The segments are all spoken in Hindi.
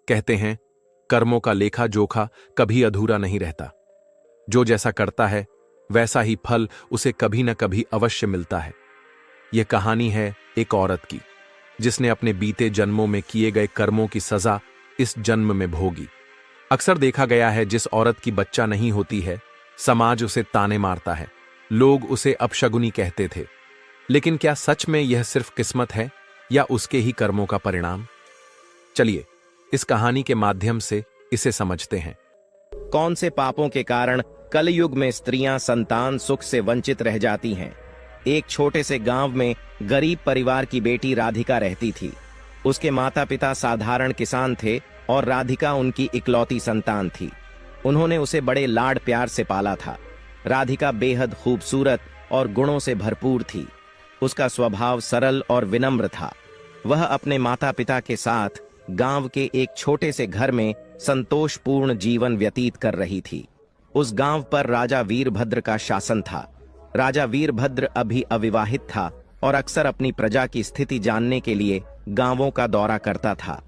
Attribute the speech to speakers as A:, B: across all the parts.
A: कहते हैं, कर्मों का लेखा जोखा कभी अधूरा नहीं रहता। जो जैसा करता है वैसा ही फल उसे कभी न कभी अवश्य मिलता है। यह कहानी है एक औरत की, जिसने अपने बीते जन्मों में किए गए कर्मों की सजा इस जन्म में भोगी। अक्सर देखा गया है, जिस औरत की बच्चा नहीं होती है, समाज उसे ताने मारता है, लोग उसे अपशगुनी कहते थे। लेकिन क्या सच में यह सिर्फ किस्मत है या उसके ही कर्मों का परिणाम? चलिए इस कहानी के माध्यम से इसे समझते हैं।
B: कौन से पापों के कारण कलयुग में स्त्रियां संतान सुख से वंचित रह जाती हैं? एक छोटे से गांव में गरीब परिवार की बेटी राधिका रहती थी। उसके माता पिता साधारण किसान थे और राधिका उनकी इकलौती संतान थी। उन्होंने उसे बड़े लाड प्यार से पाला था। राधिका बेहद खूबसूरत और गुणों से भरपूर थी। उसका स्वभाव सरल और विनम्र था। वह अपने माता पिता के साथ गांव के एक छोटे से घर में संतोषपूर्ण जीवन व्यतीत कर रही थी। उस गांव पर राजा वीरभद्र का शासन था। राजा वीरभद्र अभी अविवाहित था और अक्सर अपनी प्रजा की स्थिति जानने के लिए गांवों का दौरा करता था।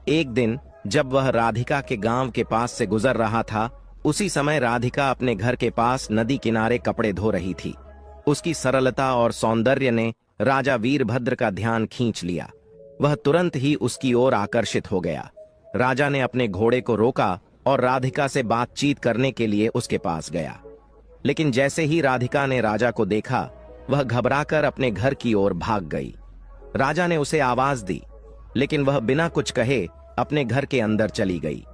B: एक दिन जब वह राधिका के गांव के पास से गुजर रहा था, उसी समय राधिका अपने घर के पास नदी किनारे कपड़े धो रही थी। उसकी सरलता और सौंदर्य ने राजा वीरभद्र का ध्यान खींच लिया। वह तुरंत ही उसकी ओर आकर्षित हो गया। राजा ने अपने घोड़े को रोका और राधिका से बातचीत करने के लिए उसके पास गया। लेकिन जैसे ही राधिका ने राजा को देखा, वह घबराकर अपने घर की ओर भाग गई। राजा ने उसे आवाज दी, लेकिन वह बिना कुछ कहे अपने घर के अंदर चली गई।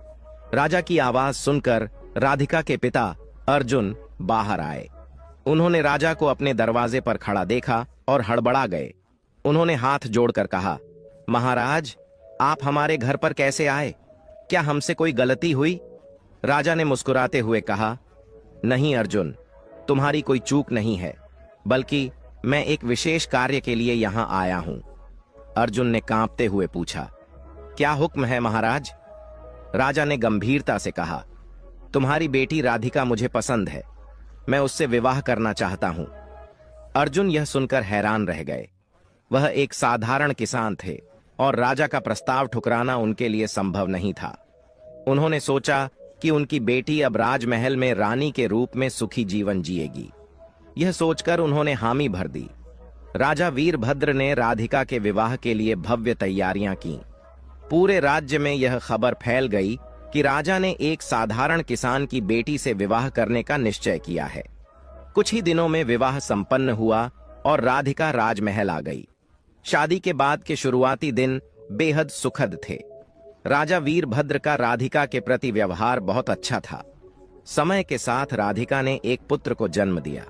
B: राजा की आवाज सुनकर राधिका के पिता अर्जुन बाहर आए। उन्होंने राजा को अपने दरवाजे पर खड़ा देखा और हड़बड़ा गए। उन्होंने हाथ जोड़कर कहा, महाराज, आप हमारे घर पर कैसे आए? क्या हमसे कोई गलती हुई? राजा ने मुस्कुराते हुए कहा, नहीं अर्जुन, तुम्हारी कोई चूक नहीं है, बल्कि मैं एक विशेष कार्य के लिए यहां आया हूं। अर्जुन ने कांपते हुए पूछा, क्या हुक्म है महाराज? राजा ने गंभीरता से कहा, तुम्हारी बेटी राधिका मुझे पसंद है, मैं उससे विवाह करना चाहता हूं। अर्जुन यह सुनकर हैरान रह गए। वह एक साधारण किसान थे और राजा का प्रस्ताव ठुकराना उनके लिए संभव नहीं था। उन्होंने सोचा कि उनकी बेटी अब राजमहल में रानी के रूप में सुखी जीवन जिएगी। यह सोचकर उन्होंने हामी भर दी। राजा वीरभद्र ने राधिका के विवाह के लिए भव्य तैयारियां की। पूरे राज्य में यह खबर फैल गई कि राजा ने एक साधारण किसान की बेटी से विवाह करने का निश्चय किया है। कुछ ही दिनों में विवाह संपन्न हुआ और राधिका राजमहल आ गई। शादी के बाद के शुरुआती दिन बेहद सुखद थे। राजा वीरभद्र का राधिका के प्रति व्यवहार बहुत अच्छा था। समय के साथ राधिका ने एक पुत्र को जन्म दिया।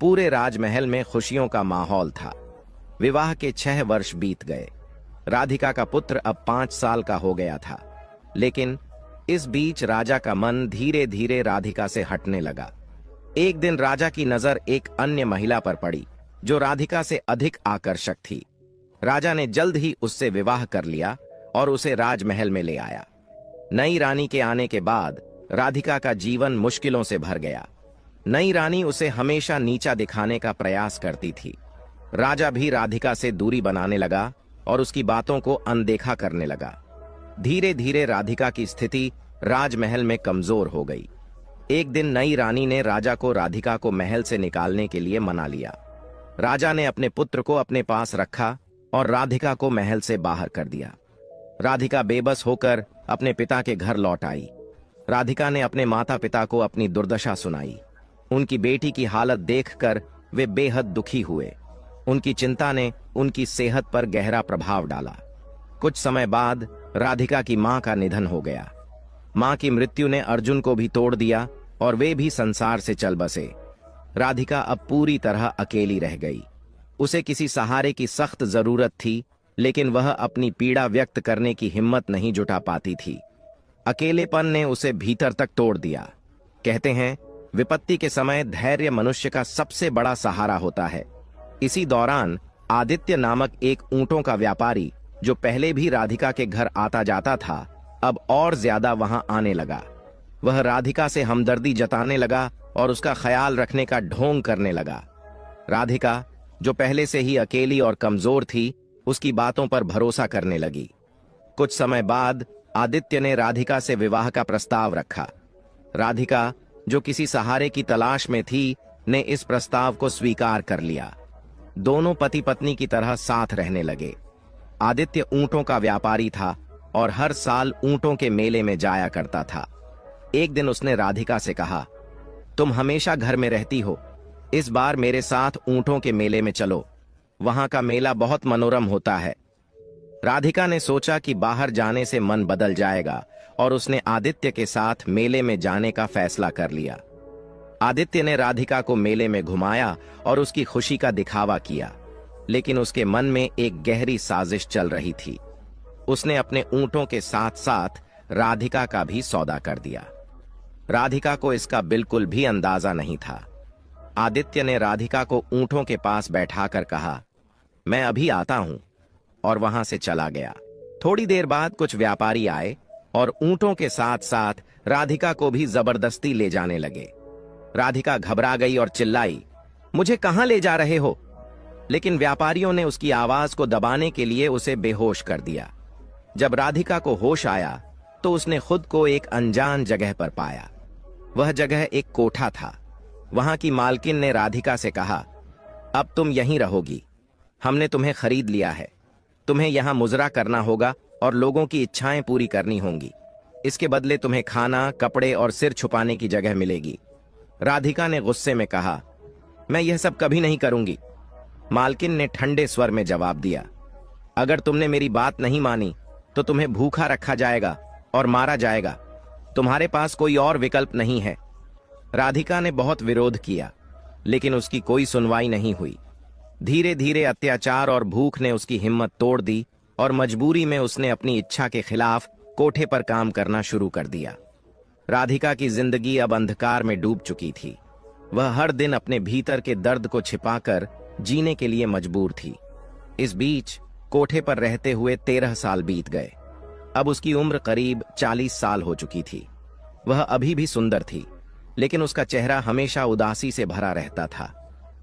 B: पूरे राजमहल में खुशियों का माहौल था। विवाह के 6 वर्ष बीत गए। राधिका का पुत्र अब 5 साल का हो गया था। लेकिन इस बीच राजा का मन धीरे धीरे राधिका से हटने लगा। एक दिन राजा की नजर एक अन्य महिला पर पड़ी, जो राधिका से अधिक आकर्षक थी। राजा ने जल्द ही उससे विवाह कर लिया और उसे राजमहल में ले आया। नई रानी के आने के बाद राधिका का जीवन मुश्किलों से भर गया। नई रानी उसे हमेशा नीचा दिखाने का प्रयास करती थी। राजा भी राधिका से दूरी बनाने लगा और उसकी बातों को अनदेखा करने लगा। धीरे धीरे राधिका की स्थिति राजमहल में कमजोर हो गई। एक दिन नई रानी ने राजा को राधिका को महल से निकालने के लिए मना लिया। राजा ने अपने पुत्र को अपने पास रखा और राधिका को महल से बाहर कर दिया। राधिका बेबस होकर अपने पिता के घर लौट आई। राधिका ने अपने माता पिता को अपनी दुर्दशा सुनाई। उनकी बेटी की हालत देखकर वे बेहद दुखी हुए। उनकी चिंता ने उनकी सेहत पर गहरा प्रभाव डाला। कुछ समय बाद राधिका की मां का निधन हो गया। मां की मृत्यु ने अर्जुन को भी तोड़ दिया और वे भी संसार से चल बसे। राधिका अब पूरी तरह अकेली रह गई। उसे किसी सहारे की सख्त जरूरत थी, लेकिन वह अपनी पीड़ा व्यक्त करने की हिम्मत नहीं जुटा पाती थी। अकेलेपन ने उसे भीतर तक तोड़ दिया। कहते हैं, विपत्ति के समय धैर्य मनुष्य का सबसे बड़ा सहारा होता है। इसी दौरान आदित्य नामक एक ऊंटों का व्यापारी, जो पहले भी राधिका के घर आता जाता था, अब और ज्यादा वहां आने लगा। वह राधिका से हमदर्दी जताने लगा और उसका ख्याल रखने का ढोंग करने लगा। राधिका, जो पहले से ही अकेली और कमजोर थी, उसकी बातों पर भरोसा करने लगी। कुछ समय बाद आदित्य ने राधिका से विवाह का प्रस्ताव रखा। राधिका, जो किसी सहारे की तलाश में थी, ने इस प्रस्ताव को स्वीकार कर लिया। दोनों पति पत्नी की तरह साथ रहने लगे। आदित्य ऊंटों का व्यापारी था और हर साल ऊंटों के मेले में जाया करता था। एक दिन उसने राधिका से कहा, तुम हमेशा घर में रहती हो, इस बार मेरे साथ ऊंटों के मेले में चलो, वहां का मेला बहुत मनोरम होता है। राधिका ने सोचा कि बाहर जाने से मन बदल जाएगा और उसने आदित्य के साथ मेले में जाने का फैसला कर लिया। आदित्य ने राधिका को मेले में घुमाया और उसकी खुशी का दिखावा किया, लेकिन उसके मन में एक गहरी साजिश चल रही थी। उसने अपने ऊंटों के साथ साथ राधिका का भी सौदा कर दिया। राधिका को इसका बिल्कुल भी अंदाजा नहीं था। आदित्य ने राधिका को ऊंटों के पास बैठाकर कहा, मैं अभी आता हूं, और वहां से चला गया। थोड़ी देर बाद कुछ व्यापारी आए और ऊंटों के साथ साथ राधिका को भी जबरदस्ती ले जाने लगे। राधिका घबरा गई और चिल्लाई, मुझे कहां ले जा रहे हो? लेकिन व्यापारियों ने उसकी आवाज को दबाने के लिए उसे बेहोश कर दिया। जब राधिका को होश आया तो उसने खुद को एक अनजान जगह पर पाया। वह जगह एक कोठा था। वहां की मालकिन ने राधिका से कहा, अब तुम यहीं रहोगी, हमने तुम्हें खरीद लिया है। तुम्हें यहां मुजरा करना होगा और लोगों की इच्छाएं पूरी करनी होंगी। इसके बदले तुम्हें खाना, कपड़े और सिर छुपाने की जगह मिलेगी। राधिका ने गुस्से में कहा, मैं यह सब कभी नहीं करूंगी। मालकिन ने ठंडे स्वर में जवाब दिया, अगर तुमने मेरी बात नहीं मानी तो तुम्हें भूखा रखा जाएगा और मारा जाएगा। तुम्हारे पास कोई और विकल्प नहीं है। राधिका ने बहुत विरोध किया, लेकिन उसकी कोई सुनवाई नहीं हुई। धीरे धीरे अत्याचार और भूख ने उसकी हिम्मत तोड़ दी और मजबूरी में उसने अपनी इच्छा के खिलाफ कोठे पर काम करना शुरू कर दिया। राधिका की जिंदगी अब अंधकार में डूब चुकी थी। वह हर दिन अपने भीतर के दर्द को छिपाकर जीने के लिए मजबूर थी। इस बीच कोठे पर रहते हुए 13 साल बीत गए। अब उसकी उम्र करीब 40 साल हो चुकी थी। वह अभी भी सुंदर थी, लेकिन उसका चेहरा हमेशा उदासी से भरा रहता था।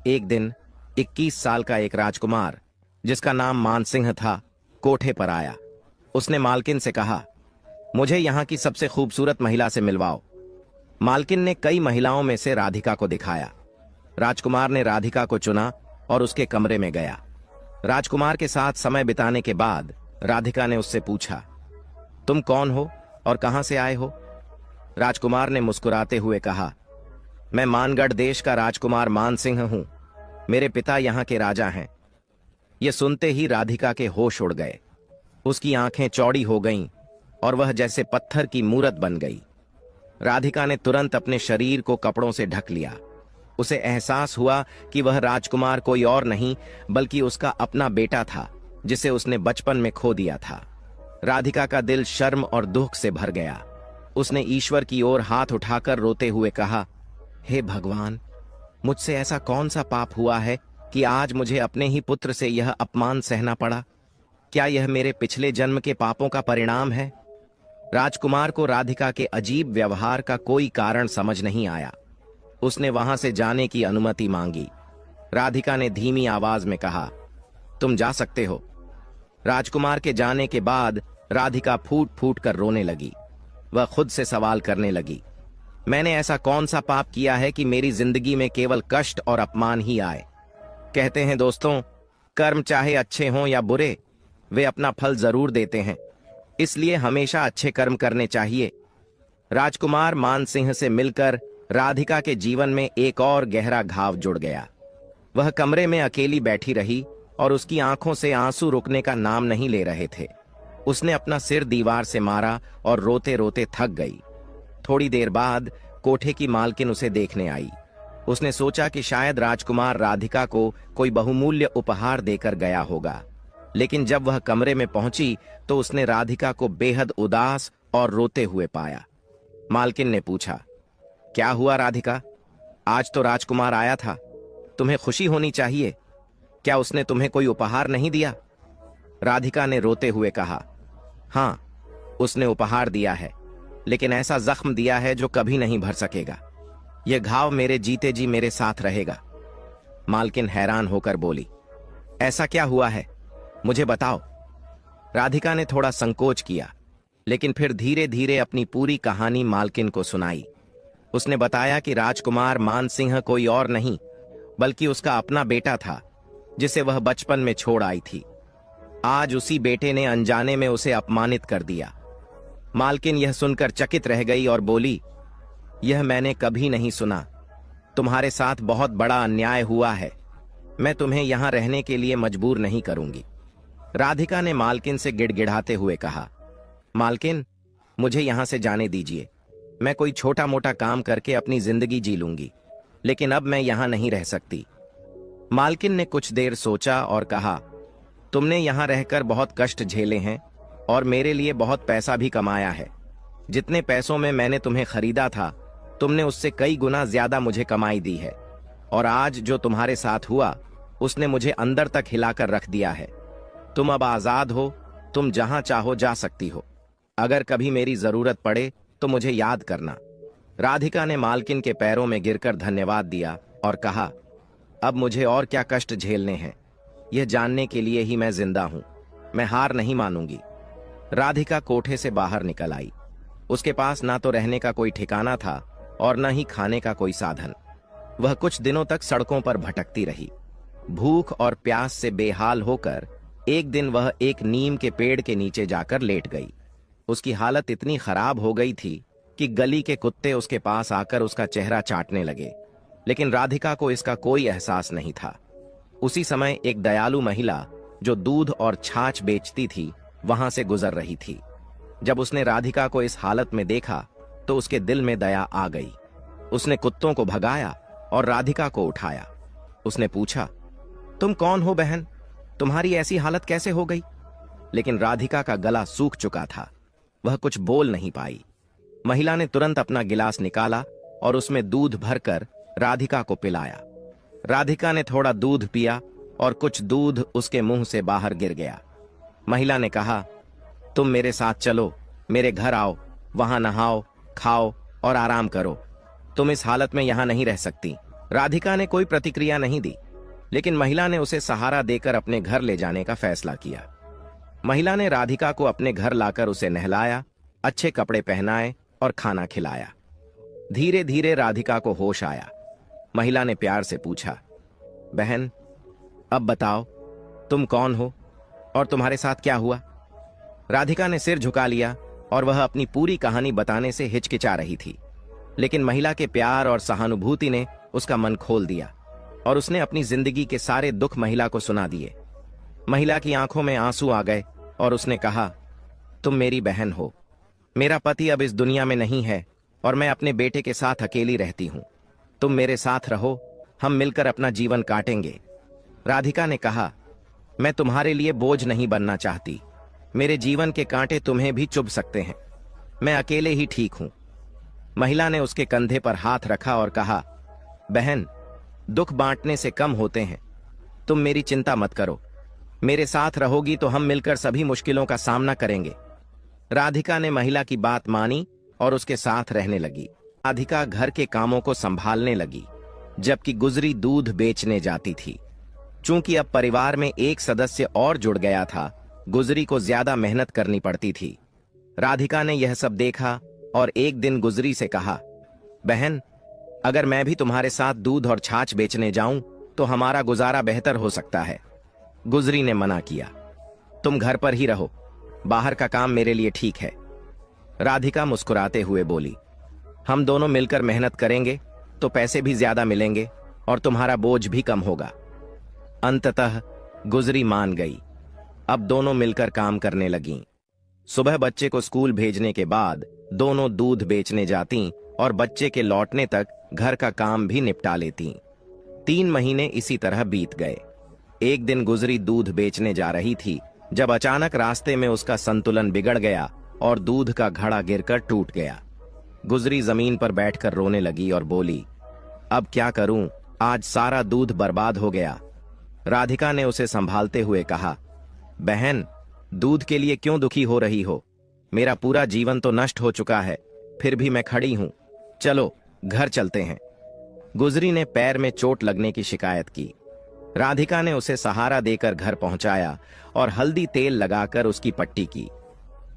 B: एक दिन 21 साल का एक राजकुमार, जिसका नाम मानसिंह था, कोठे पर आया। उसने मालकिन से कहा, मुझे यहाँ की सबसे खूबसूरत महिला से मिलवाओ। मालकिन ने कई महिलाओं में से राधिका को दिखाया। राजकुमार ने राधिका को चुना और उसके कमरे में गया। राजकुमार के साथ समय बिताने के बाद राधिका ने उससे पूछा, तुम कौन हो और कहां से आए हो? राजकुमार ने मुस्कुराते हुए कहा, मैं मानगढ़ देश का राजकुमार मानसिंह हूं। मेरे पिता यहाँ के राजा हैं। यह सुनते ही राधिका के होश उड़ गए। उसकी आंखें चौड़ी हो गईं और वह जैसे पत्थर की मूरत बन गई। राधिका ने तुरंत अपने शरीर को कपड़ों से ढक लिया। उसे एहसास हुआ कि वह राजकुमार कोई और नहीं बल्कि उसका अपना बेटा था, जिसे उसने बचपन में खो दिया था। राधिका का दिल शर्म और दुख से भर गया। उसने ईश्वर की ओर हाथ उठाकर रोते हुए कहा, हे भगवान, मुझसे ऐसा कौन सा पाप हुआ है कि आज मुझे अपने ही पुत्र से यह अपमान सहना पड़ा? क्या यह मेरे पिछले जन्म के पापों का परिणाम है? राजकुमार को राधिका के अजीब व्यवहार का कोई कारण समझ नहीं आया। उसने वहां से जाने की अनुमति मांगी। राधिका ने धीमी आवाज में कहा, तुम जा सकते हो। राजकुमार के जाने के बाद राधिका फूट फूट कर रोने लगी। वह खुद से सवाल करने लगी, मैंने ऐसा कौन सा पाप किया है कि मेरी जिंदगी में केवल कष्ट और अपमान ही आए? कहते हैं दोस्तों, कर्म चाहे अच्छे हों या बुरे, वे अपना फल जरूर देते हैं। इसलिए हमेशा अच्छे कर्म करने चाहिए। राजकुमार मानसिंह से मिलकर राधिका के जीवन में एक और गहरा घाव जुड़ गया। वह कमरे में अकेली बैठी रही और उसकी आंखों से आंसू रुकने का नाम नहीं ले रहे थे। उसने अपना सिर दीवार से मारा और रोते रोते थक गई। थोड़ी देर बाद कोठे की मालकिन उसे देखने आई। उसने सोचा कि शायद राजकुमार राधिका को कोई बहुमूल्य उपहार देकर गया होगा, लेकिन जब वह कमरे में पहुंची तो उसने राधिका को बेहद उदास और रोते हुए पाया। मालकिन ने पूछा, क्या हुआ राधिका? आज तो राजकुमार आया था, तुम्हें खुशी होनी चाहिए। क्या उसने तुम्हें कोई उपहार नहीं दिया? राधिका ने रोते हुए कहा, हाँ, उसने उपहार दिया है, लेकिन ऐसा जख्म दिया है जो कभी नहीं भर सकेगा। यह घाव मेरे जीते जी मेरे साथ रहेगा। मालकिन हैरान होकर बोली, ऐसा क्या हुआ है, मुझे बताओ। राधिका ने थोड़ा संकोच किया, लेकिन फिर धीरे धीरे अपनी पूरी कहानी मालकिन को सुनाई। उसने बताया कि राजकुमार मानसिंह कोई और नहीं बल्कि उसका अपना बेटा था, जिसे वह बचपन में छोड़ आई थी। आज उसी बेटे ने अनजाने में उसे अपमानित कर दिया। मालकिन यह सुनकर चकित रह गई और बोली, यह मैंने कभी नहीं सुना। तुम्हारे साथ बहुत बड़ा अन्याय हुआ है। मैं तुम्हें यहां रहने के लिए मजबूर नहीं करूंगी। राधिका ने मालकिन से गिड़गिड़ाते हुए कहा, मालकिन, मुझे यहां से जाने दीजिए। मैं कोई छोटा मोटा काम करके अपनी जिंदगी जी लूंगी, लेकिन अब मैं यहां नहीं रह सकती। मालकिन ने कुछ देर सोचा और कहा, तुमने यहां रहकर बहुत कष्ट झेले हैं और मेरे लिए बहुत पैसा भी कमाया है। जितने पैसों में मैंने तुम्हें खरीदा था, तुमने उससे कई गुना ज्यादा मुझे कमाई दी है। और आज जो तुम्हारे साथ हुआ, उसने मुझे अंदर तक हिलाकर रख दिया है। तुम अब आजाद हो, तुम जहां चाहो जा सकती हो। अगर कभी मेरी जरूरत पड़े तो मुझे याद करना। राधिका ने मालकिन के पैरों में गिरकर धन्यवाद दिया और कहा, अब मुझे और क्या कष्ट झेलने हैं, यह जानने के लिए ही मैं जिंदा हूं। मैं हार नहीं मानूंगी। राधिका कोठे से बाहर निकल आई। उसके पास ना तो रहने का कोई ठिकाना था और न ही खाने का कोई साधन। वह कुछ दिनों तक सड़कों पर भटकती रही। भूख और प्यास से बेहाल होकर एक दिन वह एक नीम के पेड़ के नीचे जाकर लेट गई। उसकी हालत इतनी खराब हो गई थी कि गली के कुत्ते उसके पास आकर उसका चेहरा चाटने लगे, लेकिन राधिका को इसका कोई एहसास नहीं था। उसी समय एक दयालु महिला जो दूध और छाछ बेचती थी, वहां से गुजर रही थी। जब उसने राधिका को इस हालत में देखा तो उसके दिल में दया आ गई। उसने कुत्तों को भगाया और राधिका को उठाया। उसने पूछा, तुम कौन हो बहन? तुम्हारी ऐसी हालत कैसे हो गई? लेकिन राधिका का गला सूख चुका था, वह कुछ बोल नहीं पाई। महिला ने तुरंत अपना गिलास निकाला और उसमें दूध भरकर राधिका को पिलाया। राधिका ने थोड़ा दूध पिया और कुछ दूध उसके मुंह से बाहर गिर गया। महिला ने कहा, तुम मेरे साथ चलो, मेरे घर आओ, वहां नहाओ, खाओ और आराम करो। तुम इस हालत में यहां नहीं रह सकती। राधिका ने कोई प्रतिक्रिया नहीं दी, लेकिन महिला ने उसे सहारा देकर अपने घर ले जाने का फैसला किया। महिला ने राधिका को अपने घर लाकर उसे नहलाया, अच्छे कपड़े पहनाए और खाना खिलाया। धीरे धीरे राधिका को होश आया। महिला ने प्यार से पूछा, बहन, अब बताओ, तुम कौन हो और तुम्हारे साथ क्या हुआ? राधिका ने सिर झुका लिया और वह अपनी पूरी कहानी बताने से हिचकिचा रही थी, लेकिन महिला के प्यार और सहानुभूति ने उसका मन खोल दिया और उसने अपनी जिंदगी के सारे दुख महिला को सुना दिए। महिला की आंखों में आंसू आ गए और उसने कहा, तुम मेरी बहन हो। मेरा पति अब इस दुनिया में नहीं है और मैं अपने बेटे के साथ अकेली रहती हूं। तुम मेरे साथ रहो, हम मिलकर अपना जीवन काटेंगे। राधिका ने कहा, मैं तुम्हारे लिए बोझ नहीं बनना चाहती। मेरे जीवन के कांटे तुम्हें भी चुभ सकते हैं। मैं अकेले ही ठीक हूं। महिला ने उसके कंधे पर हाथ रखा और कहा, बहन, दुख बांटने से कम होते हैं। तुम मेरी चिंता मत करो। मेरे साथ रहोगी तो हम मिलकर सभी मुश्किलों का सामना करेंगे। राधिका ने महिला की बात मानी और उसके साथ रहने लगी। राधिका घर के कामों को संभालने लगी, जबकि गुजरी दूध बेचने जाती थी। चूंकि अब परिवार में एक सदस्य और जुड़ गया था, गुजरी को ज्यादा मेहनत करनी पड़ती थी। राधिका ने यह सब देखा और एक दिन गुजरी से कहा, बहन, अगर मैं भी तुम्हारे साथ दूध और छाछ बेचने जाऊं तो हमारा गुजारा बेहतर हो सकता है। गुजरी ने मना किया, तुम घर पर ही रहो, बाहर का काम मेरे लिए ठीक है। राधिका मुस्कुराते हुए बोली, हम दोनों मिलकर मेहनत करेंगे तो पैसे भी ज्यादा मिलेंगे और तुम्हारा बोझ भी कम होगा। अंततः गुजरी मान गई। अब दोनों मिलकर काम करने लगीं। सुबह बच्चे को स्कूल भेजने के बाद दोनों दूध बेचने जातीं और बच्चे के लौटने तक घर का काम भी निपटा लेतीं। 3 महीने इसी तरह बीत गए। एक दिन गुजरी दूध बेचने जा रही थी, जब अचानक रास्ते में उसका संतुलन बिगड़ गया और दूध का घड़ा गिरकर टूट गया। गुजरी जमीन पर बैठकर रोने लगी और बोली, अब क्या करूं, आज सारा दूध बर्बाद हो गया। राधिका ने उसे संभालते हुए कहा, बहन, दूध के लिए क्यों दुखी हो रही हो? मेरा पूरा जीवन तो नष्ट हो चुका है, फिर भी मैं खड़ी हूं। चलो घर चलते हैं। गुजरी ने पैर में चोट लगने की शिकायत की। राधिका ने उसे सहारा देकर घर पहुंचाया और हल्दी तेल लगाकर उसकी पट्टी की।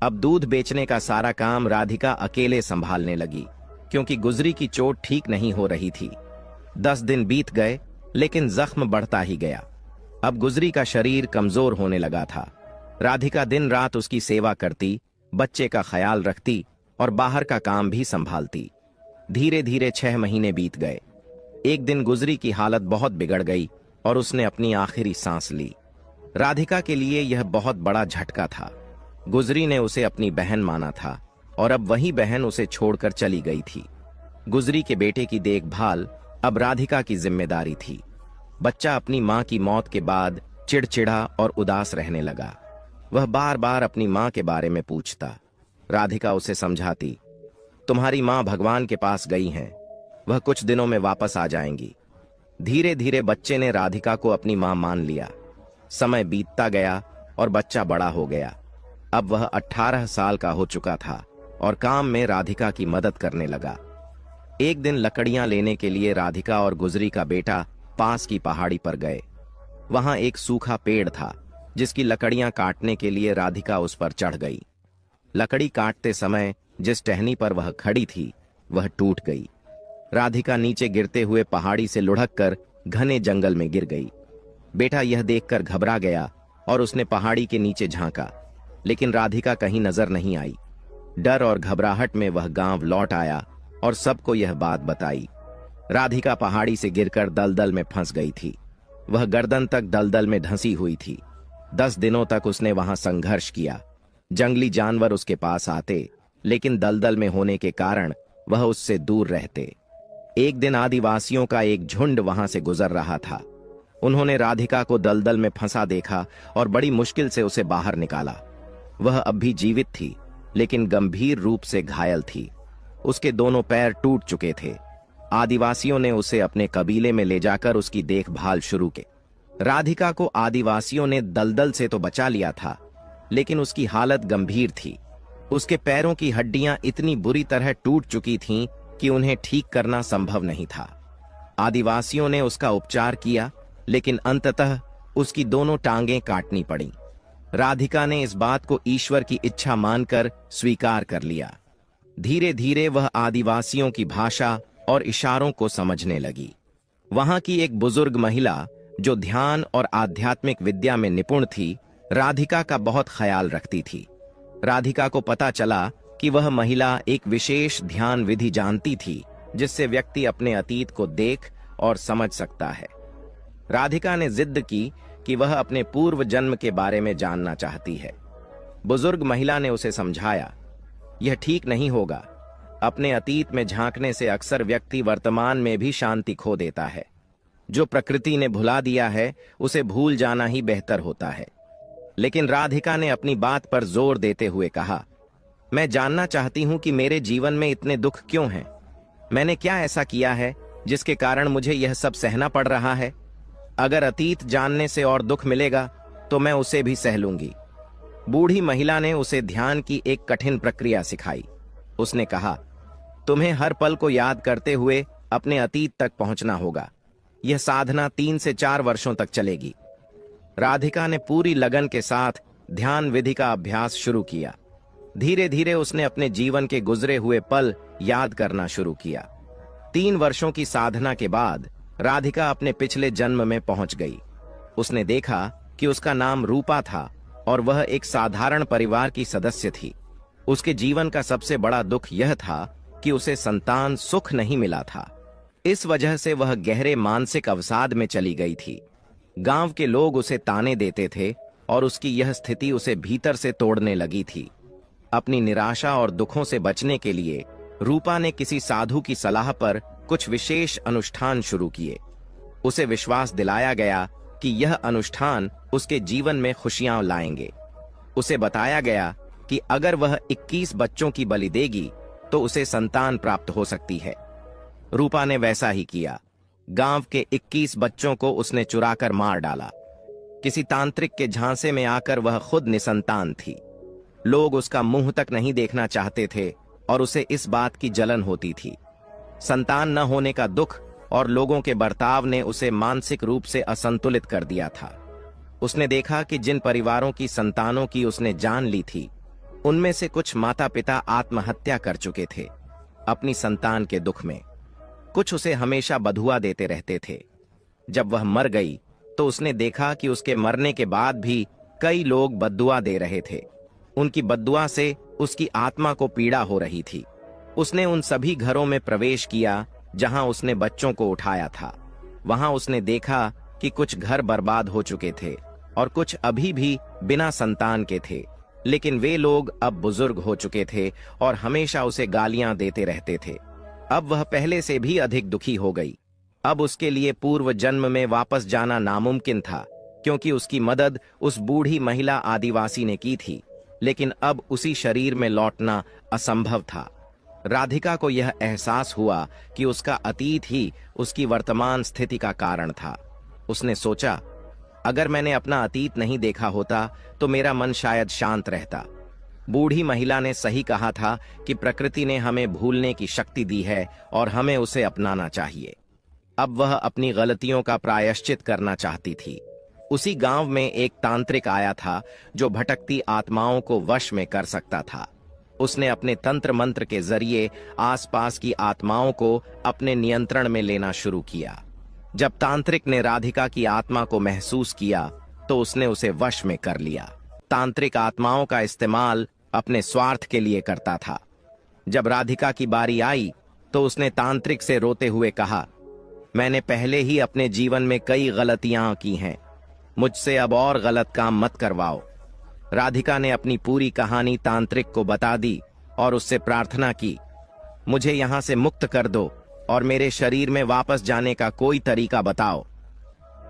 B: अब दूध बेचने का सारा काम राधिका अकेले संभालने लगी, क्योंकि गुजरी की चोट ठीक नहीं हो रही थी। 10 दिन बीत गए, लेकिन जख्म बढ़ता ही गया। अब गुजरी का शरीर कमजोर होने लगा था। राधिका दिन रात उसकी सेवा करती, बच्चे का ख्याल रखती और बाहर का काम भी संभालती। धीरे धीरे 6 महीने बीत गए। एक दिन गुजरी की हालत बहुत बिगड़ गई और उसने अपनी आखिरी सांस ली। राधिका के लिए यह बहुत बड़ा झटका था। गुजरी ने उसे अपनी बहन माना था और अब वही बहन उसे छोड़कर चली गई थी। गुजरी के बेटे की देखभाल अब राधिका की जिम्मेदारी थी। बच्चा अपनी मां की मौत के बाद चिड़चिड़ा और उदास रहने लगा। वह बार बार अपनी मां के बारे में पूछता। राधिका उसे समझाती, तुम्हारी मां भगवान के पास गई हैं, वह कुछ दिनों में वापस आ जाएंगी। धीरे धीरे बच्चे ने राधिका को अपनी मां मान लिया। समय बीतता गया और बच्चा बड़ा हो गया। अब वह 18 साल का हो चुका था और काम में राधिका की मदद करने लगा। एक दिन लकड़ियां लेने के लिए राधिका और गुजरी का बेटा पास की पहाड़ी पर गए। वहां एक सूखा पेड़ था, जिसकी लकड़ियां काटने के लिए राधिका उस पर चढ़ गई। लकड़ी काटते समय जिस टहनी पर वह खड़ी थी, वह टूट गई। राधिका नीचे गिरते हुए पहाड़ी से लुढ़क कर घने जंगल में गिर गई। बेटा यह देखकर घबरा गया और उसने पहाड़ी के नीचे झांका, लेकिन राधिका कहीं नजर नहीं आई। डर और घबराहट में वह गांव लौट आया और सबको यह बात बताई। राधिका पहाड़ी से गिरकर दलदल में फंस गई थी। वह गर्दन तक दलदल में धंसी हुई थी। 10 दिनों तक उसने वहां संघर्ष किया। जंगली जानवर उसके पास आते, लेकिन दलदल में होने के कारण वह उससे दूर रहते। एक दिन आदिवासियों का एक झुंड वहां से गुजर रहा था। उन्होंने राधिका को दलदल में फंसा देखा और बड़ी मुश्किल से उसे बाहर निकाला। वह अब भी जीवित थी, लेकिन गंभीर रूप से घायल थी। उसके दोनों पैर टूट चुके थे। आदिवासियों ने उसे अपने कबीले में ले जाकर उसकी देखभाल शुरू की। राधिका को आदिवासियों ने दलदल से तो बचा लिया था, लेकिन उसकी हालत गंभीर थी। उसके पैरों की हड्डियां इतनी बुरी तरह टूट चुकी थीं कि उन्हें ठीक करना संभव नहीं था। आदिवासियों ने उसका उपचार किया, लेकिन अंततः उसकी दोनों टांगें काटनी पड़ी। राधिका ने इस बात को ईश्वर की इच्छा मानकर स्वीकार कर लिया। धीरे धीरे वह आदिवासियों की भाषा और इशारों को समझने लगी। वहां की एक बुजुर्ग महिला, जो ध्यान और आध्यात्मिक विद्या में निपुण थी, राधिका का बहुत ख्याल रखती थी। राधिका को पता चला कि वह महिला एक विशेष ध्यान विधि जानती थी, जिससे व्यक्ति अपने अतीत को देख और समझ सकता है। राधिका ने जिद की कि वह अपने पूर्व जन्म के बारे में जानना चाहती है। बुजुर्ग महिला ने उसे समझाया, यह ठीक नहीं होगा। अपने अतीत में झांकने से अक्सर व्यक्ति वर्तमान में भी शांति खो देता है। जो प्रकृति ने भुला दिया है, उसे भूल जाना ही बेहतर होता है। लेकिन राधिका ने अपनी बात पर जोर देते हुए कहा, मैं जानना चाहती हूं कि मेरे जीवन में इतने दुख क्यों हैं? मैंने क्या ऐसा किया है जिसके कारण मुझे यह सब सहना पड़ रहा है? अगर अतीत जानने से और दुख मिलेगा तो मैं उसे भी सह लूंगी। बूढ़ी महिला ने उसे ध्यान की एक कठिन प्रक्रिया सिखाई। उसने कहा, तुम्हें हर पल को याद करते हुए अपने अतीत तक पहुंचना होगा। यह साधना 3 से 4 वर्षों तक चलेगी। राधिका ने पूरी लगन के साथ ध्यान विधि का अभ्यास शुरू किया। धीरे धीरे उसने अपने जीवन के गुजरे हुए पल याद करना शुरू किया। 3 वर्षों की साधना के बाद राधिका अपने पिछले जन्म में पहुंच गई। उसने देखा कि उसका नाम रूपा था और वह एक साधारण परिवार की सदस्य थी। उसके जीवन का सबसे बड़ा दुख यह था कि उसे संतान सुख नहीं मिला था। इस वजह से वह गहरे मानसिक अवसाद में चली गई थी। गांव के लोग उसे ताने देते थे और उसकी यह स्थिति उसे भीतर से तोड़ने लगी थी। अपनी निराशा और दुखों से बचने के लिए रूपा ने किसी साधु की सलाह पर कुछ विशेष अनुष्ठान शुरू किए। उसे विश्वास दिलाया गया कि यह अनुष्ठान उसके जीवन में खुशियां लाएंगे। उसे बताया गया कि अगर वह 21 बच्चों की बलि देगी तो उसे संतान प्राप्त हो सकती है। रूपा ने वैसा ही किया। गांव के 21 बच्चों को उसने चुराकर मार डाला। किसी तांत्रिक के झांसे में आकर वह खुद निसंतान थी। लोग उसका मुंह तक नहीं देखना चाहते थे और उसे इस बात की जलन होती थी। संतान न होने का दुख और लोगों के बर्ताव ने उसे मानसिक रूप से असंतुलित कर दिया था। उसने देखा कि जिन परिवारों की संतानों की उसने जान ली थी, उनमें से कुछ माता पिता आत्महत्या कर चुके थे अपनी संतान के दुख में। कुछ उसे हमेशा बधुआ देते रहते थे। जब वह मर गई तो उसने देखा कि उसके मरने के बाद भी कई लोग बद्दुआ दे रहे थे। उनकी बद्दुआ से उसकी आत्मा को पीड़ा हो रही थी। उसने उन सभी घरों में प्रवेश किया जहां उसने बच्चों को उठाया था। वहां उसने देखा कि कुछ घर बर्बाद हो चुके थे और कुछ अभी भी बिना संतान के थे, लेकिन वे लोग अब बुजुर्ग हो चुके थे और हमेशा उसे गालियां देते रहते थे। अब वह पहले से भी अधिक दुखी हो गई। अब उसके लिए पूर्व जन्म में वापस जाना नामुमकिन था, क्योंकि उसकी मदद उस बूढ़ी महिला आदिवासी ने की थी, लेकिन अब उसी शरीर में लौटना असंभव था। राधिका को यह एहसास हुआ कि उसका अतीत ही उसकी वर्तमान स्थिति का कारण था। उसने सोचा, अगर मैंने अपना अतीत नहीं देखा होता तो मेरा मन शायद शांत रहता। बूढ़ी महिला ने सही कहा था कि प्रकृति ने हमें भूलने की शक्ति दी है और हमें उसे अपनाना चाहिए। अब वह अपनी गलतियों का प्रायश्चित करना चाहती थी। उसी गांव में एक तांत्रिक आया था जो भटकती आत्माओं को वश में कर सकता था। उसने अपने तंत्र मंत्र के जरिए आसपास की आत्माओं को अपने नियंत्रण में लेना शुरू किया। जब तांत्रिक ने राधिका की आत्मा को महसूस किया तो उसने उसे वश में कर लिया। तांत्रिक आत्माओं का इस्तेमाल अपने स्वार्थ के लिए करता था। जब राधिका की बारी आई तो उसने तांत्रिक से रोते हुए कहा, मैंने पहले ही अपने जीवन में कई गलतियां की हैं, मुझसे अब और गलत काम मत करवाओ। राधिका ने अपनी पूरी कहानी तांत्रिक को बता दी और उससे प्रार्थना की, मुझे यहां से मुक्त कर दो और मेरे शरीर में वापस जाने का कोई तरीका बताओ।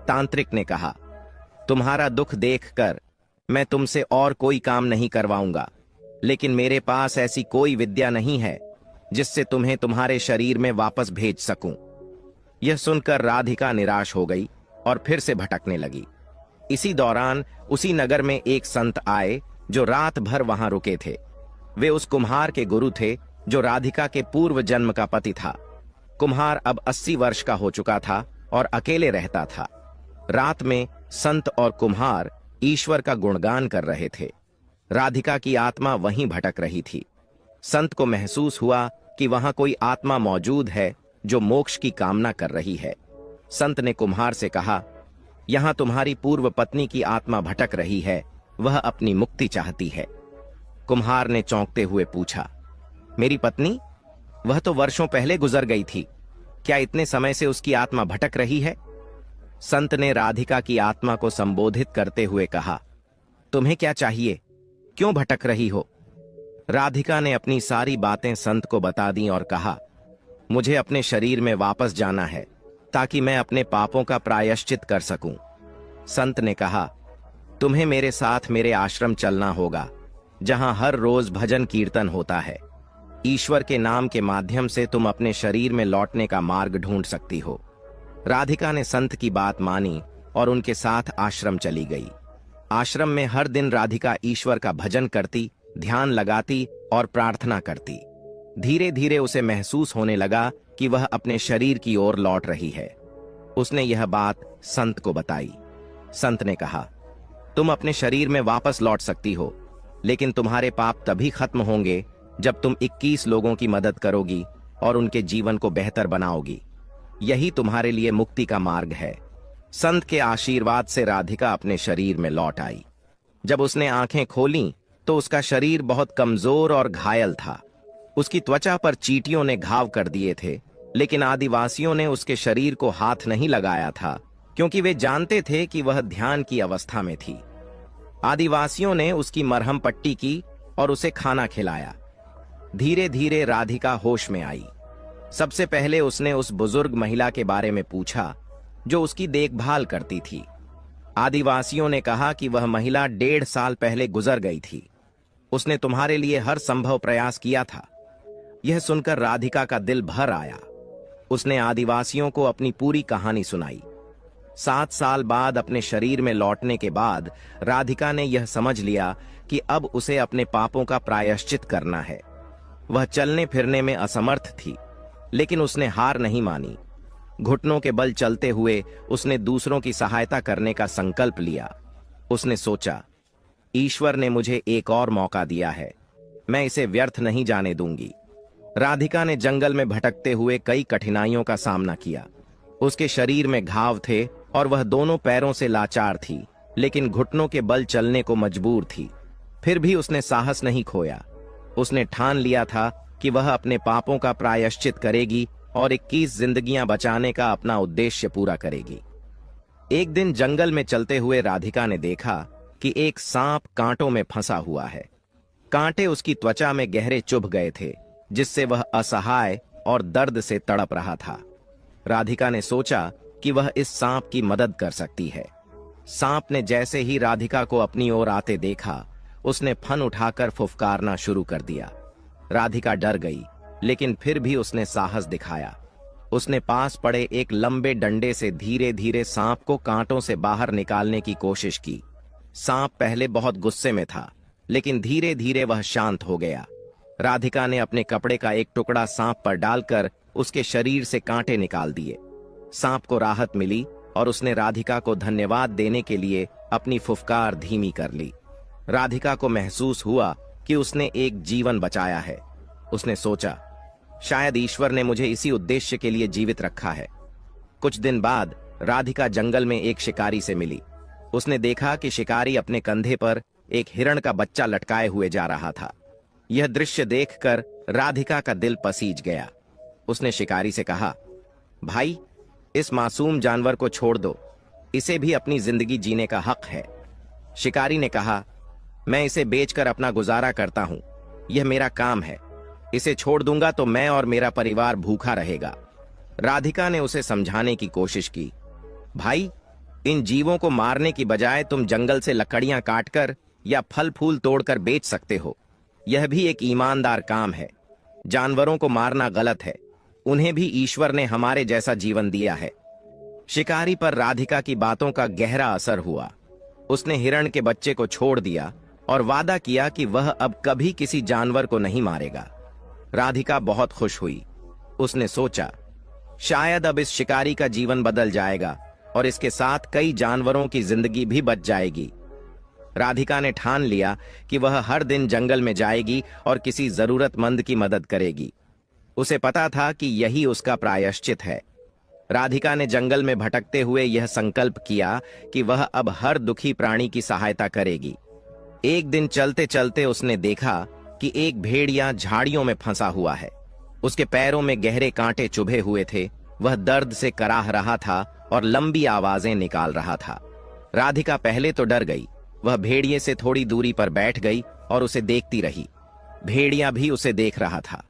B: तांत्रिक ने कहा, तुम्हारा दुख देखकर मैं तुमसे और कोई काम नहीं करवाऊंगा, लेकिन मेरे पास ऐसी कोई विद्या नहीं है जिससे तुम्हें तुम्हारे शरीर में वापस भेज सकूं। यह सुनकर राधिका निराश हो गई और फिर से भटकने लगी। इसी दौरान उसी नगर में एक संत आए जो रात भर वहां रुके थे। वे उस कुम्हार के गुरु थे जो राधिका के पूर्व जन्म का पति था। कुम्हार अब 80 वर्ष का हो चुका था और अकेले रहता था। रात में संत और कुम्हार ईश्वर का गुणगान कर रहे थे। राधिका की आत्मा वहीं भटक रही थी। संत को महसूस हुआ कि वहां कोई आत्मा मौजूद है जो मोक्ष की कामना कर रही है। संत ने कुम्हार से कहा, यहां तुम्हारी पूर्व पत्नी की आत्मा भटक रही है, वह अपनी मुक्ति चाहती है। कुम्हार ने चौंकते हुए पूछा, मेरी पत्नी? वह तो वर्षों पहले गुजर गई थी, क्या इतने समय से उसकी आत्मा भटक रही है? संत ने राधिका की आत्मा को संबोधित करते हुए कहा, तुम्हें क्या चाहिए, क्यों भटक रही हो? राधिका ने अपनी सारी बातें संत को बता दी और कहा, मुझे अपने शरीर में वापस जाना है ताकि मैं अपने पापों का प्रायश्चित कर सकूं। संत ने कहा, तुम्हें मेरे साथ मेरे आश्रम चलना होगा, जहां हर रोज भजन कीर्तन होता है। ईश्वर के नाम के माध्यम से तुम अपने शरीर में लौटने का मार्ग ढूंढ सकती हो। राधिका ने संत की बात मानी और उनके साथ आश्रम चली गई। आश्रम में हर दिन राधिका ईश्वर का भजन करती, ध्यान लगाती और प्रार्थना करती। धीरे धीरे उसे महसूस होने लगा कि वह अपने शरीर की ओर लौट रही है। उसने यह बात संत को बताई। संत ने कहा, तुम अपने शरीर में वापस लौट सकती हो, लेकिन तुम्हारे पाप तभी खत्म होंगे जब तुम 21 लोगों की मदद करोगी और उनके जीवन को बेहतर बनाओगी। यही तुम्हारे लिए मुक्ति का मार्ग है। संत के आशीर्वाद से राधिका अपने शरीर में लौट आई। जब उसने आंखें खोलीं तो उसका शरीर बहुत कमजोर और घायल था। उसकी त्वचा पर चींटियों ने घाव कर दिए थे, लेकिन आदिवासियों ने उसके शरीर को हाथ नहीं लगाया था, क्योंकि वे जानते थे कि वह ध्यान की अवस्था में थी। आदिवासियों ने उसकी मरहम पट्टी की और उसे खाना खिलाया। धीरे धीरे राधिका होश में आई। सबसे पहले उसने उस बुजुर्ग महिला के बारे में पूछा जो उसकी देखभाल करती थी। आदिवासियों ने कहा कि वह महिला 1.5 साल पहले गुजर गई थी। उसने तुम्हारे लिए हर संभव प्रयास किया था। यह सुनकर राधिका का दिल भर आया। उसने आदिवासियों को अपनी पूरी कहानी सुनाई। 7 साल बाद अपने शरीर में लौटने के बाद राधिका ने यह समझ लिया कि अब उसे अपने पापों का प्रायश्चित करना है। वह चलने फिरने में असमर्थ थी, लेकिन उसने हार नहीं मानी। घुटनों के बल चलते हुए उसने दूसरों की सहायता करने का संकल्प लिया। उसने सोचा, ईश्वर ने मुझे एक और मौका दिया है, मैं इसे व्यर्थ नहीं जाने दूंगी। राधिका ने जंगल में भटकते हुए कई कठिनाइयों का सामना किया। उसके शरीर में घाव थे और वह दोनों पैरों से लाचार थी, लेकिन घुटनों के बल चलने को मजबूर थी। फिर भी उसने साहस नहीं खोया। उसने ठान लिया था कि वह अपने पापों का प्रायश्चित करेगी और 21 जिंदगियां बचाने का अपना उद्देश्य पूरा करेगी। एक दिन जंगल में चलते हुए राधिका ने देखा कि एक सांप कांटों में फंसा हुआ है। कांटे उसकी त्वचा में गहरे चुभ गए थे, जिससे वह असहाय और दर्द से तड़प रहा था। राधिका ने सोचा कि वह इस सांप की मदद कर सकती है। सांप ने जैसे ही राधिका को अपनी ओर आते देखा, उसने फन उठाकर फुफकारना शुरू कर दिया। राधिका डर गई, लेकिन फिर भी उसने साहस दिखाया। उसने पास पड़े एक लंबे डंडे से धीरे धीरे सांप को कांटों से बाहर निकालने की कोशिश की। सांप पहले बहुत गुस्से में था, लेकिन धीरे धीरे वह शांत हो गया। राधिका ने अपने कपड़े का एक टुकड़ा सांप पर डालकर उसके शरीर से कांटे निकाल दिए। सांप को राहत मिली और उसने राधिका को धन्यवाद देने के लिए अपनी फुफकार धीमी कर ली। राधिका को महसूस हुआ कि उसने एक जीवन बचाया है। उसने सोचा, शायद ईश्वर ने मुझे इसी उद्देश्य के लिए जीवित रखा है। कुछ दिन बाद राधिका जंगल में एक शिकारी से मिली। उसने देखा कि शिकारी अपने कंधे पर एक हिरण का बच्चा लटकाए हुए जा रहा था। यह दृश्य देखकर राधिका का दिल पसीज गया। उसने शिकारी से कहा, भाई, इस मासूम जानवर को छोड़ दो, इसे भी अपनी जिंदगी जीने का हक है। शिकारी ने कहा, मैं इसे बेचकर अपना गुजारा करता हूं, यह मेरा काम है। इसे छोड़ दूंगा तो मैं और मेरा परिवार भूखा रहेगा। राधिका ने उसे समझाने की कोशिश की, भाई, इन जीवों को मारने की बजाय तुम जंगल से लकड़ियां काटकर या फल फूल तोड़कर बेच सकते हो। यह भी एक ईमानदार काम है। जानवरों को मारना गलत है, उन्हें भी ईश्वर ने हमारे जैसा जीवन दिया है। शिकारी पर राधिका की बातों का गहरा असर हुआ। उसने हिरण के बच्चे को छोड़ दिया और वादा किया कि वह अब कभी किसी जानवर को नहीं मारेगा। राधिका बहुत खुश हुई। उसने सोचा, शायद अब इस शिकारी का जीवन बदल जाएगा और इसके साथ कई जानवरों की जिंदगी भी बच जाएगी। राधिका ने ठान लिया कि वह हर दिन जंगल में जाएगी और किसी जरूरतमंद की मदद करेगी। उसे पता था कि यही उसका प्रायश्चित है। राधिका ने जंगल में भटकते हुए यह संकल्प किया कि वह अब हर दुखी प्राणी की सहायता करेगी। एक दिन चलते चलते उसने देखा कि एक भेड़िया झाड़ियों में फंसा हुआ है। उसके पैरों में गहरे कांटे चुभे हुए थे। वह दर्द से कराह रहा था और लंबी आवाजें निकाल रहा था। राधिका पहले तो डर गई। वह भेड़िए से थोड़ी दूरी पर बैठ गई और उसे देखती रही। भेड़िया भी उसे देख रहा था।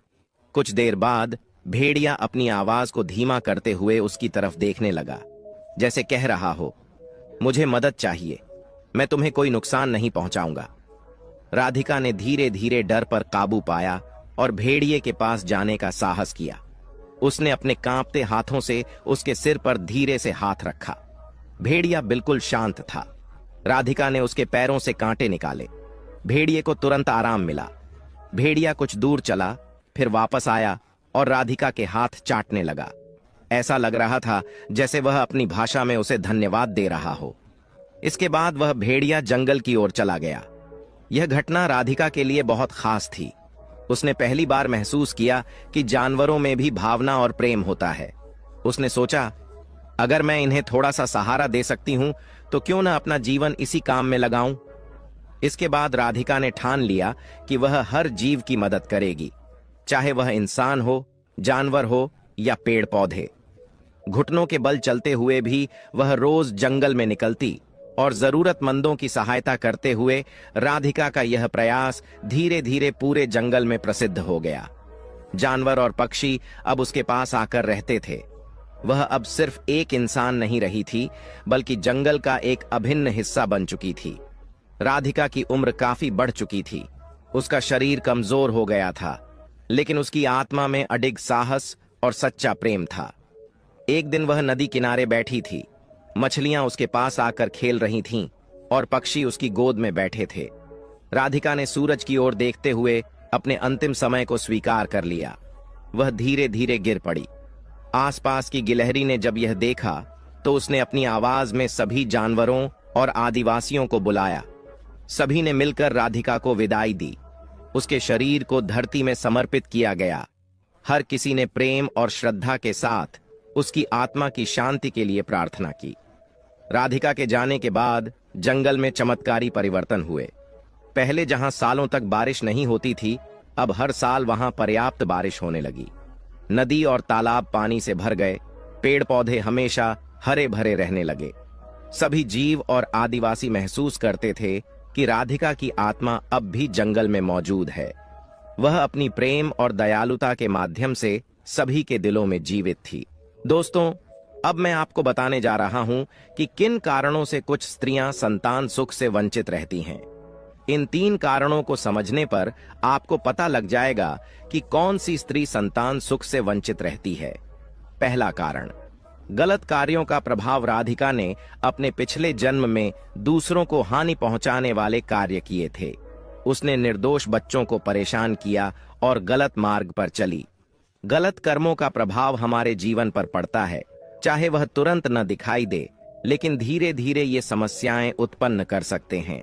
B: कुछ देर बाद भेड़िया अपनी आवाज को धीमा करते हुए उसकी तरफ देखने लगा, जैसे कह रहा हो, मुझे मदद चाहिए, मैं तुम्हें कोई नुकसान नहीं पहुंचाऊंगा। राधिका ने धीरे धीरे डर पर काबू पाया और भेड़िए के पास जाने का साहस किया। उसने अपने कांपते हाथों से उसके सिर पर धीरे से हाथ रखा। भेड़िया बिल्कुल शांत था। राधिका ने उसके पैरों से कांटे निकाले। भेड़िए को तुरंत आराम मिला। भेड़िया कुछ दूर चला, फिर वापस आया और राधिका के हाथ चाटने लगा। ऐसा लग रहा था जैसे वह अपनी भाषा में उसे धन्यवाद दे रहा हो। इसके बाद वह भेड़िया जंगल की ओर चला गया। यह घटना राधिका के लिए बहुत खास थी। उसने पहली बार महसूस किया कि जानवरों में भी भावना और प्रेम होता है। उसने सोचा, अगर मैं इन्हें थोड़ा सा सहारा दे सकती हूं तो क्यों न अपना जीवन इसी काम में लगाऊं। इसके बाद राधिका ने ठान लिया कि वह हर जीव की मदद करेगी, चाहे वह इंसान हो, जानवर हो या पेड़ पौधे। घुटनों के बल चलते हुए भी वह रोज जंगल में निकलती और जरूरतमंदों की सहायता करते हुए राधिका का यह प्रयास धीरे धीरे पूरे जंगल में प्रसिद्ध हो गया। जानवर और पक्षी अब उसके पास आकर रहते थे। वह अब सिर्फ एक इंसान नहीं रही थी, बल्कि जंगल का एक अभिन्न हिस्सा बन चुकी थी। राधिका की उम्र काफी बढ़ चुकी थी। उसका शरीर कमजोर हो गया था, लेकिन उसकी आत्मा में अडिग साहस और सच्चा प्रेम था। एक दिन वह नदी किनारे बैठी थी। मछलियां उसके पास आकर खेल रही थीं और पक्षी उसकी गोद में बैठे थे। राधिका ने सूरज की ओर देखते हुए अपने अंतिम समय को स्वीकार कर लिया। वह धीरे धीरे गिर पड़ी। आसपास की गिलहरी ने जब यह देखा तो उसने अपनी आवाज में सभी जानवरों और आदिवासियों को बुलाया। सभी ने मिलकर राधिका को विदाई दी। उसके शरीर को धरती में समर्पित किया गया। हर किसी ने प्रेम और श्रद्धा के साथ उसकी आत्मा की शांति के लिए प्रार्थना की। राधिका के जाने के बाद जंगल में चमत्कारी परिवर्तन हुए। पहले जहां सालों तक बारिश नहीं होती थी, अब हर साल वहां पर्याप्त बारिश होने लगी। नदी और तालाब पानी से भर गए। पेड़ पौधे हमेशा हरे भरे रहने लगे। सभी जीव और आदिवासी महसूस करते थे कि राधिका की आत्मा अब भी जंगल में मौजूद है। वह अपनी प्रेम और दयालुता के माध्यम से सभी के दिलों में जीवित थी। दोस्तों, अब मैं आपको बताने जा रहा हूं कि किन कारणों से कुछ स्त्रियां संतान सुख से वंचित रहती हैं। इन 3 कारणों को समझने पर आपको पता लग जाएगा कि कौन सी स्त्री संतान सुख से वंचित रहती है। पहला कारण, गलत कार्यों का प्रभाव। राधिका ने अपने पिछले जन्म में दूसरों को हानि पहुंचाने वाले कार्य किए थे। उसने निर्दोष बच्चों को परेशान किया और गलत मार्ग पर चली। गलत कर्मों का प्रभाव हमारे जीवन पर पड़ता है, चाहे वह तुरंत न दिखाई दे, लेकिन धीरे धीरे ये समस्याएं उत्पन्न कर सकते हैं।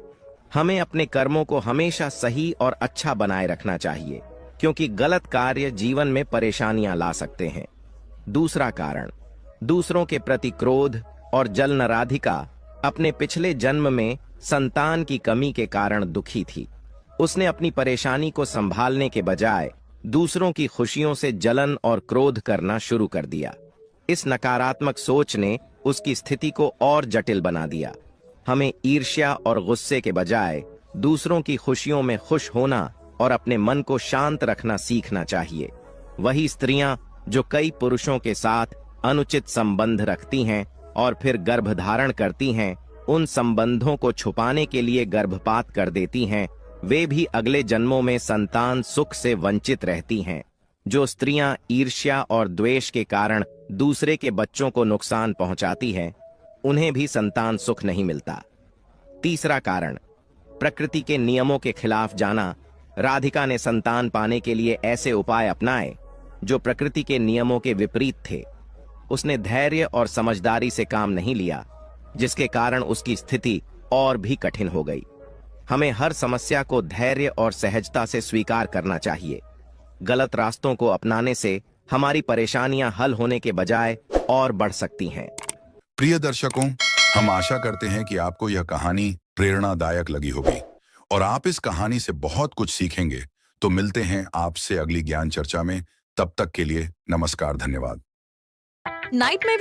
B: हमें अपने कर्मों को हमेशा सही और अच्छा बनाए रखना चाहिए, क्योंकि गलत कार्य जीवन में परेशानियां ला सकते हैं। दूसरा कारण, दूसरों के प्रति क्रोध और जलन। राधिका अपने पिछले जन्म में संतान की कमी के कारण दुखी थी। उसने अपनी परेशानी को संभालने के बजाय दूसरों की खुशियों से जलन और क्रोध करना शुरू कर दिया। इस नकारात्मक सोच ने उसकी स्थिति को और जटिल बना दिया। हमें ईर्ष्या और गुस्से के बजाय दूसरों की खुशियों में खुश होना और अपने मन को शांत रखना सीखना चाहिए। वही स्त्रियां जो कई पुरुषों के साथ अनुचित संबंध रखती हैं और फिर गर्भधारण करती हैं, उन संबंधों को छुपाने के लिए गर्भपात कर देती हैं, वे भी अगले जन्मों में संतान सुख से वंचित रहती हैं। जो स्त्रियां ईर्ष्या और द्वेष के कारण दूसरे के बच्चों को नुकसान पहुंचाती हैं, उन्हें भी संतान सुख नहीं मिलता। तीसरा कारण, प्रकृति के नियमों के खिलाफ जाना। राधिका ने संतान पाने के लिए ऐसे उपाय अपनाए जो प्रकृति के नियमों के विपरीत थे। उसने धैर्य और समझदारी से काम नहीं लिया, जिसके कारण उसकी स्थिति और भी कठिन हो गई। हमें हर समस्या को धैर्य और सहजता से स्वीकार करना चाहिए। गलत रास्तों को अपनाने से हमारी परेशानियां हल होने के बजाय और बढ़ सकती हैं।
C: प्रिय दर्शकों, हम आशा करते हैं कि आपको यह कहानी प्रेरणादायक लगी होगी और आप इस कहानी से बहुत कुछ सीखेंगे। तो मिलते हैं आपसे अगली ज्ञान चर्चा में। तब तक के लिए नमस्कार, धन्यवाद।
D: नाइट में